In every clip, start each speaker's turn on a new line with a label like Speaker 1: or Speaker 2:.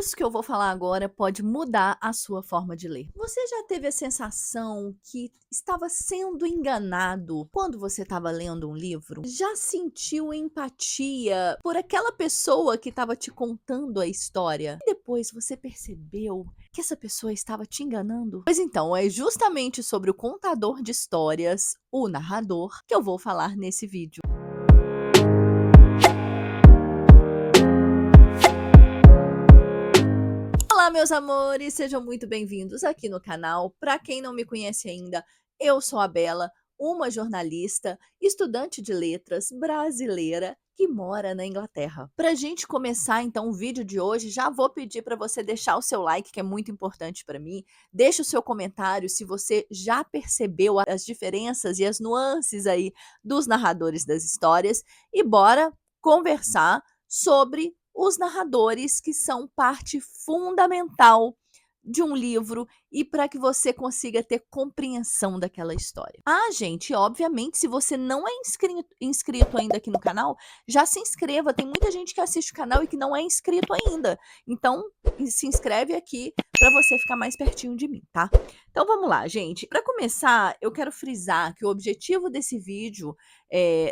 Speaker 1: Isso que eu vou falar agora pode mudar a sua forma de ler. Você já teve a sensação que estava sendo enganado quando você estava lendo um livro? Já sentiu empatia por aquela pessoa que estava te contando a história? E depois você percebeu que essa pessoa estava te enganando? Pois então, é justamente sobre o contador de histórias, o narrador, que eu vou falar nesse vídeo. Olá, meus amores, sejam muito bem-vindos aqui no canal. Para quem não me conhece ainda, eu sou a Bela, uma jornalista, estudante de letras brasileira que mora na Inglaterra. Para a gente começar então o vídeo de hoje, já vou pedir para você deixar o seu like, que é muito importante para mim. Deixa o seu comentário se você já percebeu as diferenças e as nuances aí dos narradores das histórias e bora conversar sobre os narradores que são parte fundamental de um livro e para que você consiga ter compreensão daquela história. Ah, gente, obviamente, se você não é inscrito ainda aqui no canal, já se inscreva. Tem muita gente que assiste o canal e que não é inscrito ainda. Então, se inscreve aqui para você ficar mais pertinho de mim, tá? Então, vamos lá, gente. Para começar, eu quero frisar que o objetivo desse vídeo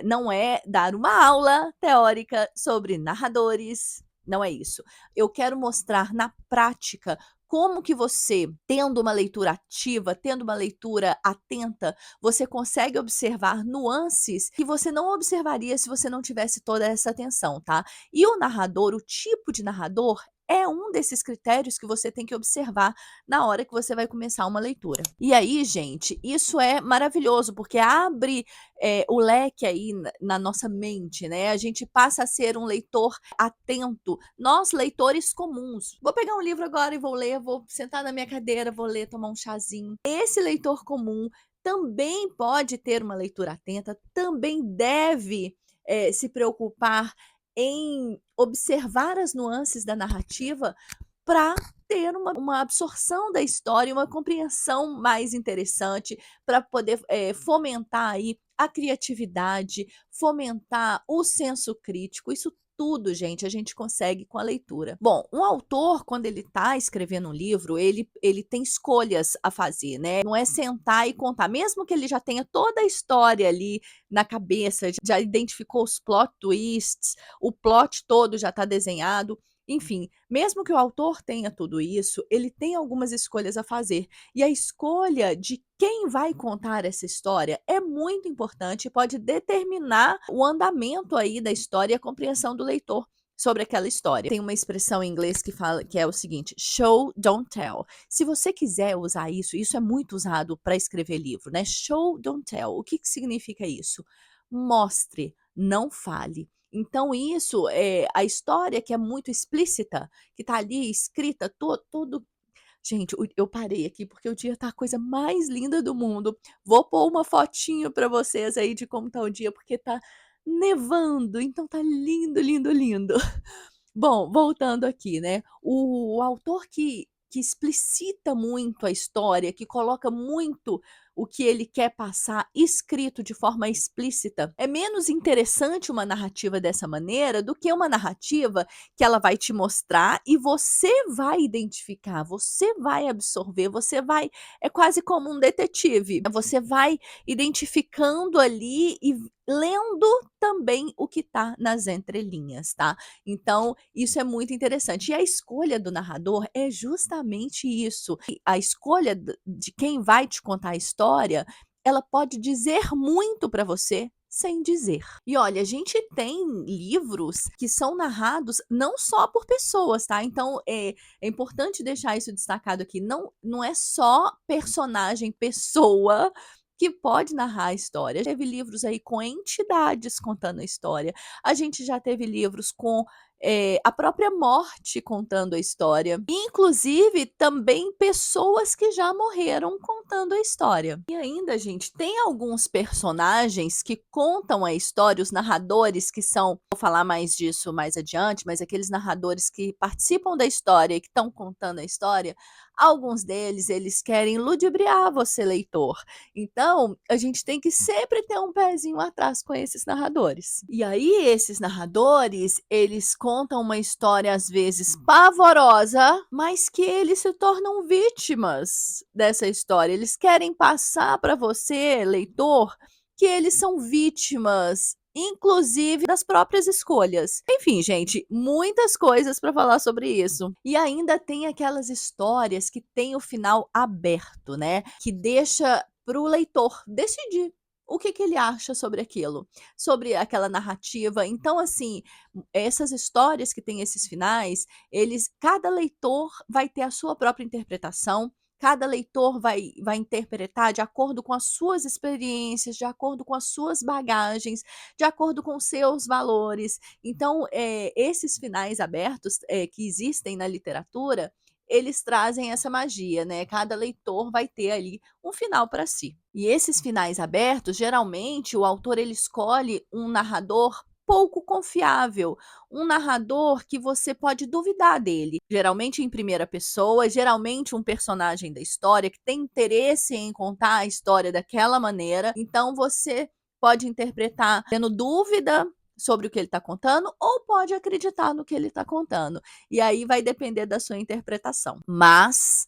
Speaker 1: não é dar uma aula teórica sobre narradores, não é isso. Eu quero mostrar na prática como que você, tendo uma leitura ativa, tendo uma leitura atenta, você consegue observar nuances que você não observaria se você não tivesse toda essa atenção, tá? E o narrador, o tipo de narrador, é um desses critérios que você tem que observar na hora que você vai começar uma leitura. E aí, gente, isso é maravilhoso, porque abre o leque aí na nossa mente, né? A gente passa a ser um leitor atento. Nós, leitores comuns. Vou pegar um livro agora e vou ler, vou sentar na minha cadeira, vou ler, tomar um chazinho. Esse leitor comum também pode ter uma leitura atenta, também deve se preocupar em observar as nuances da narrativa para ter uma absorção da história e uma compreensão mais interessante, para poder fomentar aí a criatividade, fomentar o senso crítico. Isso tudo, gente, a gente consegue com a leitura. Bom, um autor, quando ele está escrevendo um livro, ele tem escolhas a fazer, né? Não é sentar e contar, mesmo que ele já tenha toda a história ali na cabeça, já identificou os plot twists, o plot todo já está desenhado. Enfim, mesmo que o autor tenha tudo isso, ele tem algumas escolhas a fazer. E a escolha de quem vai contar essa história é muito importante e pode determinar o andamento aí da história e a compreensão do leitor sobre aquela história. Tem uma expressão em inglês que fala que é o seguinte: show, don't tell. Se você quiser usar isso é muito usado para escrever livro, né? Show, don't tell. O que significa isso? Mostre, não fale. Então isso, a história que é muito explícita, que está ali escrita tudo. Gente, eu parei aqui porque o dia tá a coisa mais linda do mundo. Vou pôr uma fotinho para vocês aí de como tá o dia, porque tá nevando, então tá lindo, lindo, lindo. Bom, voltando aqui, né, o autor que explicita muito a história, que coloca muito o que ele quer passar escrito de forma explícita, é menos interessante uma narrativa dessa maneira do que uma narrativa que ela vai te mostrar e você vai identificar, você vai absorver, você vai é quase como um detetive, você vai identificando ali e lendo também o que tá nas entrelinhas, tá? Então, isso é muito interessante. E a escolha do narrador é justamente isso. A escolha de quem vai te contar a história, ela pode dizer muito para você sem dizer. E olha, a gente tem livros que são narrados não só por pessoas, tá? Então é importante deixar isso destacado aqui. Não é só personagem, pessoa que pode narrar a história. Teve livros aí com entidades contando a história. A gente já teve livros com a própria morte contando a história. Inclusive, também pessoas que já morreram contando a história. E ainda, gente, tem alguns personagens que contam a história, os narradores que são, vou falar mais disso mais adiante, mas aqueles narradores que participam da história e que estão contando a história, alguns deles, eles querem ludibriar você, leitor. Então, a gente tem que sempre ter um pezinho atrás com esses narradores. E aí, esses narradores, eles contam contam uma história, às vezes, pavorosa, mas que eles se tornam vítimas dessa história. Eles querem passar para você, leitor, que eles são vítimas, inclusive das próprias escolhas. Enfim, gente, muitas coisas para falar sobre isso. E ainda tem aquelas histórias que têm o final aberto, né? Que deixa para o leitor decidir o que que ele acha sobre aquilo, sobre aquela narrativa. Então, assim, essas histórias que têm esses finais, cada leitor vai ter a sua própria interpretação, cada leitor vai interpretar de acordo com as suas experiências, de acordo com as suas bagagens, de acordo com os seus valores. Então, esses finais abertos, que existem na literatura, eles trazem essa magia, né, cada leitor vai ter ali um final para si. E esses finais abertos, geralmente, o autor ele escolhe um narrador pouco confiável, um narrador que você pode duvidar dele, geralmente em primeira pessoa, geralmente um personagem da história que tem interesse em contar a história daquela maneira, então você pode interpretar tendo dúvida sobre o que ele está contando ou pode acreditar no que ele está contando. E aí vai depender da sua interpretação. Mas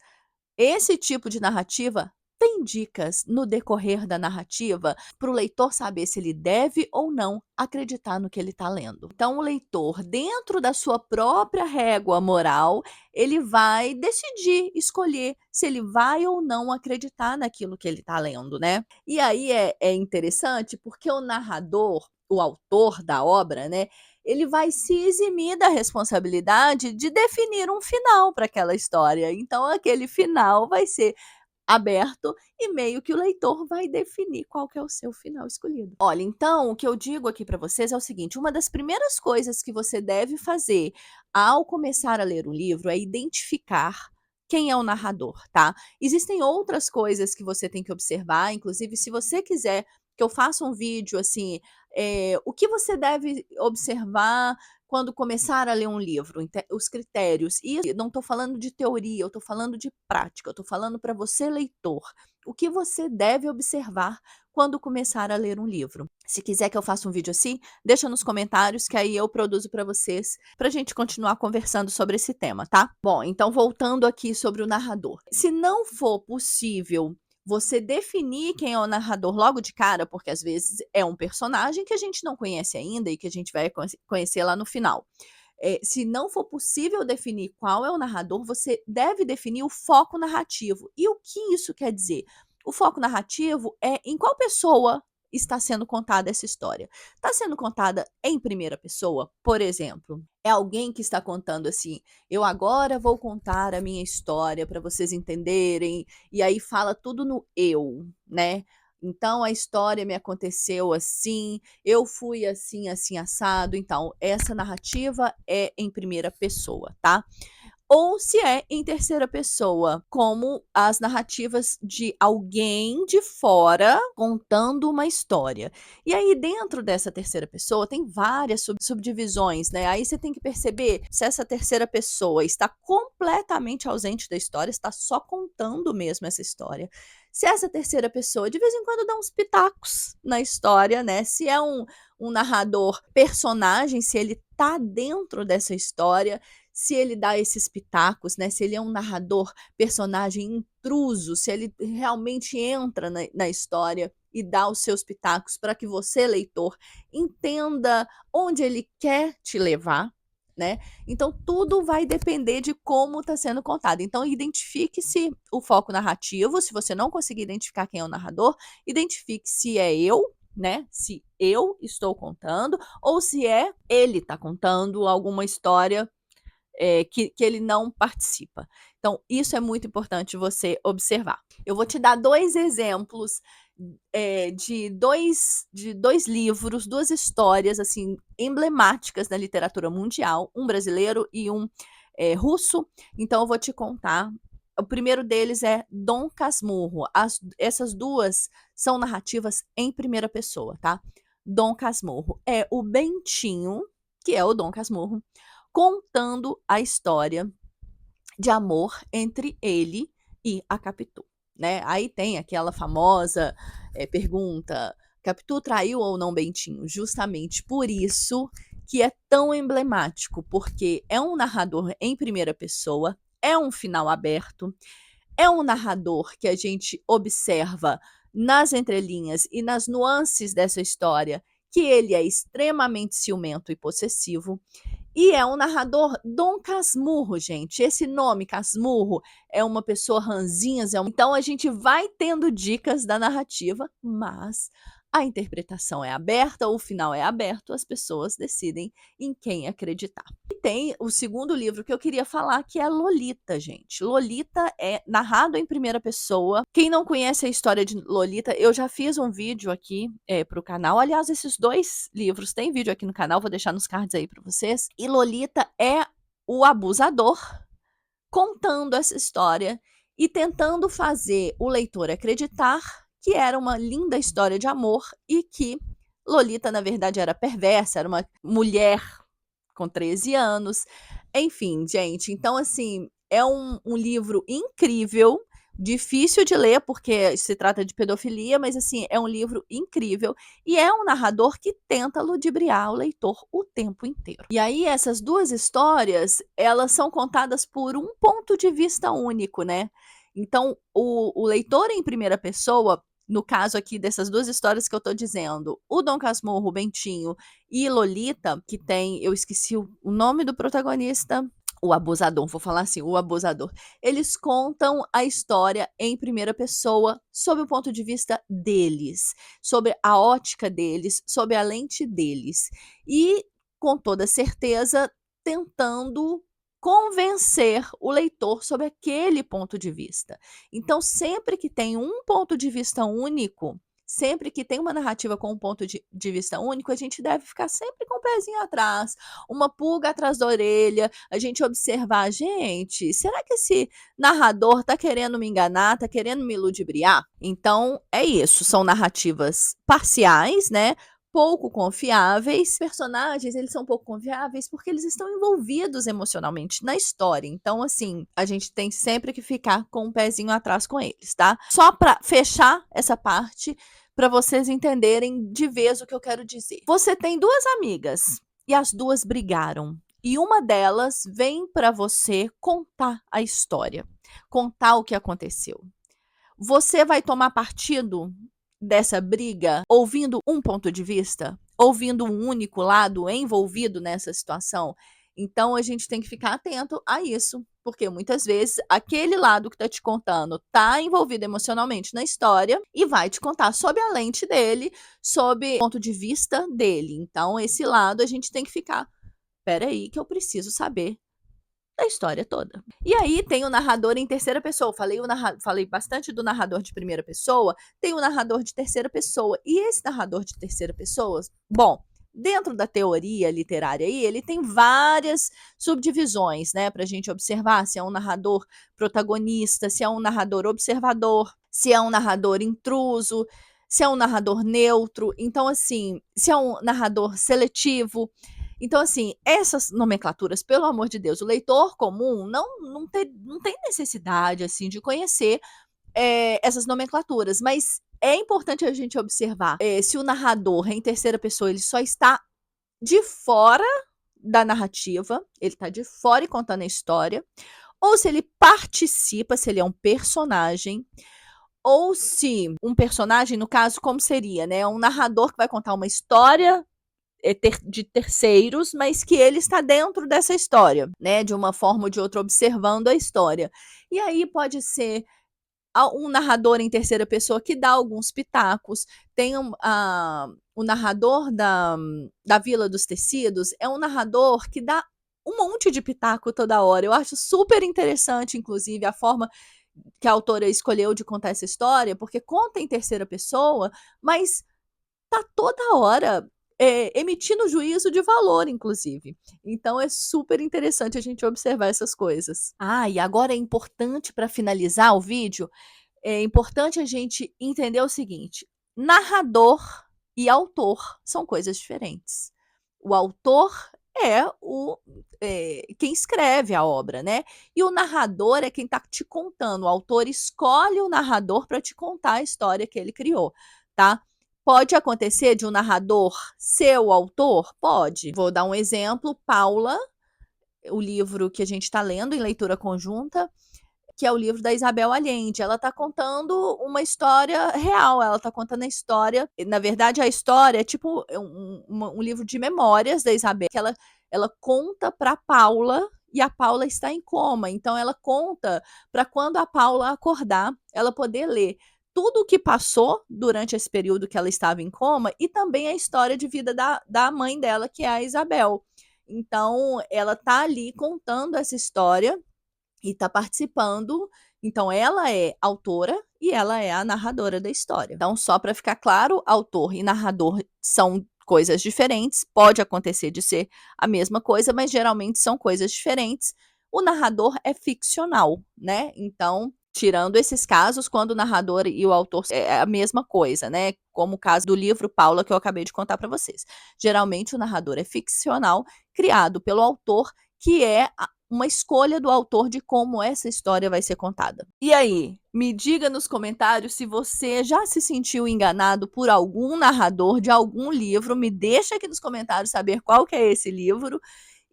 Speaker 1: esse tipo de narrativa tem dicas no decorrer da narrativa para o leitor saber se ele deve ou não acreditar no que ele está lendo. Então, o leitor, dentro da sua própria régua moral, ele vai decidir, escolher se ele vai ou não acreditar naquilo que ele está lendo, né? E aí é interessante porque o narrador, o autor da obra, né? Ele vai se eximir da responsabilidade de definir um final para aquela história. Então, aquele final vai ser aberto e meio que o leitor vai definir qual que é o seu final escolhido. Olha, então, o que eu digo aqui para vocês é o seguinte: uma das primeiras coisas que você deve fazer ao começar a ler o livro é identificar quem é o narrador, tá? Existem outras coisas que você tem que observar, inclusive, se você quiser que eu faça um vídeo assim, o que você deve observar quando começar a ler um livro, os critérios. E não estou falando de teoria, eu estou falando de prática, eu estou falando para você, leitor, o que você deve observar quando começar a ler um livro. Se quiser que eu faça um vídeo assim, deixa nos comentários que aí eu produzo para vocês, para a gente continuar conversando sobre esse tema, tá? Bom, então voltando aqui sobre o narrador. Se não for possível você definir quem é o narrador logo de cara, porque às vezes é um personagem que a gente não conhece ainda e que a gente vai conhecer lá no final. Se não for possível definir qual é o narrador, você deve definir o foco narrativo. E o que isso quer dizer? O foco narrativo é em qual pessoa está sendo contada essa história. Está sendo contada em primeira pessoa, por exemplo? É alguém que está contando assim: eu agora vou contar a minha história para vocês entenderem, e aí fala tudo no eu, né? Então a história me aconteceu assim, eu fui assim, assim, assado. Então, essa narrativa é em primeira pessoa, tá? Ou se é em terceira pessoa, como as narrativas de alguém de fora contando uma história. E aí, dentro dessa terceira pessoa, tem várias subdivisões, né? Aí você tem que perceber se essa terceira pessoa está completamente ausente da história, está só contando mesmo essa história. Se essa terceira pessoa, de vez em quando, dá uns pitacos na história, né? Se é um narrador personagem, se ele tá dentro dessa história, se ele dá esses pitacos, né? Se ele é um narrador, personagem intruso, se ele realmente entra na história e dá os seus pitacos para que você, leitor, entenda onde ele quer te levar, né? Então, tudo vai depender de como está sendo contado. Então, identifique-se o foco narrativo. Se você não conseguir identificar quem é o narrador, identifique se é eu, né? Se eu estou contando ou se é ele está contando alguma história que ele não participa. Então, isso é muito importante você observar. Eu vou te dar 2 exemplos, de dois livros, 2 histórias, assim, emblemáticas da literatura mundial, um brasileiro e um, russo. Então eu vou te contar. O primeiro deles é Dom Casmurro. Essas 2 são narrativas em primeira pessoa, tá? Dom Casmurro é o Bentinho, que é o Dom Casmurro, contando a história de amor entre ele e a Capitu, né? Aí tem aquela famosa pergunta: Capitu traiu ou não Bentinho? Justamente por isso que é tão emblemático, porque é um narrador em primeira pessoa, é um final aberto, é um narrador que a gente observa nas entrelinhas e nas nuances dessa história que ele é extremamente ciumento e possessivo. E é um narrador Dom Casmurro, gente. Esse nome, Casmurro, é uma pessoa ranzinhas. Então a gente vai tendo dicas da narrativa, mas a interpretação é aberta, o final é aberto, as pessoas decidem em quem acreditar. E tem o segundo livro que eu queria falar, que é Lolita, gente. Lolita é narrado em primeira pessoa. Quem não conhece a história de Lolita, eu já fiz um vídeo aqui para o canal. Aliás, esses 2 livros têm vídeo aqui no canal, vou deixar nos cards aí para vocês. E Lolita é o abusador contando essa história e tentando fazer o leitor acreditar que era uma linda história de amor e que Lolita, na verdade, era perversa, era uma mulher com 13 anos. Enfim, gente, então, assim, é um livro incrível, difícil de ler, porque se trata de pedofilia, mas, assim, é um livro incrível e é um narrador que tenta ludibriar o leitor o tempo inteiro. E aí, essas 2 histórias, elas são contadas por um ponto de vista único, né? Então, o leitor em primeira pessoa, no caso aqui dessas 2 histórias que eu tô dizendo, o Dom Casmurro, o Bentinho e Lolita, que tem, eu esqueci o nome do protagonista, o abusador, vou falar assim, o abusador. Eles contam a história em primeira pessoa, sob o ponto de vista deles, sobre a ótica deles, sob a lente deles. E, com toda certeza, tentando convencer o leitor sobre aquele ponto de vista. Então, sempre que tem um ponto de vista único, sempre que tem uma narrativa com um ponto de vista único, a gente deve ficar sempre com o pezinho atrás, uma pulga atrás da orelha, a gente observar, gente, será que esse narrador tá querendo me enganar, tá querendo me ludibriar? Então, é isso, são narrativas parciais, né? Pouco confiáveis. Personagens, eles são pouco confiáveis porque eles estão envolvidos emocionalmente na história. Então, assim, a gente tem sempre que ficar com um pezinho atrás com eles, tá? Só para fechar essa parte, para vocês entenderem de vez o que eu quero dizer. Você tem 2 amigas e as 2 brigaram. E uma delas vem para você contar a história, contar o que aconteceu. Você vai tomar partido dessa briga ouvindo um ponto de vista? Ouvindo um único lado envolvido nessa situação? Então a gente tem que ficar atento a isso, porque muitas vezes aquele lado que tá te contando tá envolvido emocionalmente na história e vai te contar sob a lente dele, sob o ponto de vista dele. Então esse lado a gente tem que ficar, espera aí que eu preciso saber da história toda. E aí tem o narrador em terceira pessoa. Falei bastante do narrador de primeira pessoa, tem o narrador de terceira pessoa. E esse narrador de terceira pessoa, bom, dentro da teoria literária aí, ele tem várias subdivisões, né, pra gente observar se é um narrador protagonista, se é um narrador observador, se é um narrador intruso, se é um narrador neutro. Então, assim, se é um narrador seletivo. Então, assim, essas nomenclaturas, pelo amor de Deus, o leitor comum não tem necessidade, assim, de conhecer essas nomenclaturas, mas é importante a gente observar se o narrador em terceira pessoa ele só está de fora da narrativa, ele está de fora e contando a história, ou se ele participa, se ele é um personagem, ou se um personagem, no caso, como seria, né? Um narrador que vai contar uma história de terceiros, mas que ele está dentro dessa história, né? De uma forma ou de outra, observando a história. E aí pode ser um narrador em terceira pessoa que dá alguns pitacos. Tem o narrador da Vila dos Tecidos, é um narrador que dá um monte de pitaco toda hora. Eu acho super interessante, inclusive, a forma que a autora escolheu de contar essa história, porque conta em terceira pessoa, mas tá toda hora emitindo juízo de valor, inclusive. Então é super interessante a gente observar essas coisas. Ah, e agora é importante, para finalizar o vídeo, é importante a gente entender o seguinte: narrador e autor são coisas diferentes. O autor é quem escreve a obra, né? E o narrador é quem está te contando. O autor escolhe o narrador para te contar a história que ele criou, tá? Pode acontecer de um narrador ser o autor? Pode. Vou dar um exemplo, Paula, o livro que a gente está lendo em leitura conjunta, que é o livro da Isabel Allende. Ela está contando uma história real, ela está contando a história, na verdade a história é tipo um livro de memórias da Isabel, que ela conta para Paula, e a Paula está em coma, então ela conta para quando a Paula acordar, ela poder ler tudo o que passou durante esse período que ela estava em coma e também a história de vida da mãe dela, que é a Isabel. Então, ela tá ali contando essa história e está participando. Então, ela é autora e ela é a narradora da história. Então, só para ficar claro, autor e narrador são coisas diferentes. Pode acontecer de ser a mesma coisa, mas geralmente são coisas diferentes. O narrador é ficcional, né? Então, tirando esses casos, quando o narrador e o autor é a mesma coisa, né? Como o caso do livro Paula, que eu acabei de contar para vocês. Geralmente, o narrador é ficcional, criado pelo autor, que é uma escolha do autor de como essa história vai ser contada. E aí, me diga nos comentários se você já se sentiu enganado por algum narrador de algum livro. Me deixa aqui nos comentários saber qual que é esse livro.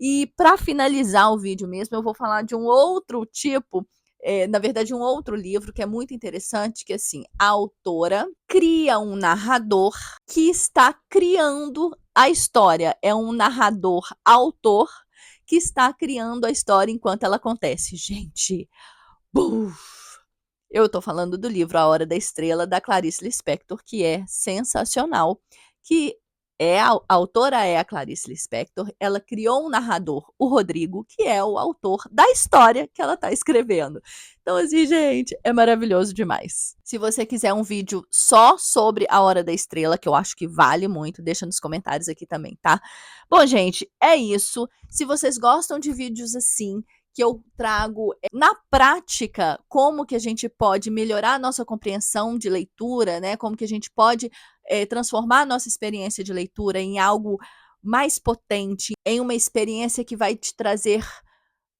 Speaker 1: E para finalizar o vídeo mesmo, eu vou falar de um outro tipo, na verdade, um outro livro que é muito interessante, que assim, a autora cria um narrador que está criando a história. É um narrador autor que está criando a história enquanto ela acontece. Gente, buf! Eu tô falando do livro A Hora da Estrela, da Clarice Lispector, que é sensacional, que a autora é a Clarice Lispector, ela criou um narrador, o Rodrigo, que é o autor da história que ela tá escrevendo. Então, assim, gente, é maravilhoso demais. Se você quiser um vídeo só sobre A Hora da Estrela, que eu acho que vale muito, deixa nos comentários aqui também, tá? Bom, gente, é isso. Se vocês gostam de vídeos assim, que eu trago na prática como que a gente pode melhorar a nossa compreensão de leitura, né? Como que a gente pode transformar a nossa experiência de leitura em algo mais potente, em uma experiência que vai te trazer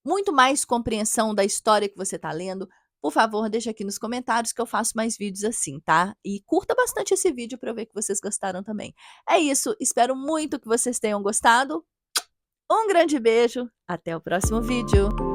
Speaker 1: muito mais compreensão da história que você está lendo. Por favor, deixa aqui nos comentários que eu faço mais vídeos assim, tá? E curta bastante esse vídeo para eu ver que vocês gostaram também. É isso, espero muito que vocês tenham gostado. Um grande beijo, até o próximo vídeo.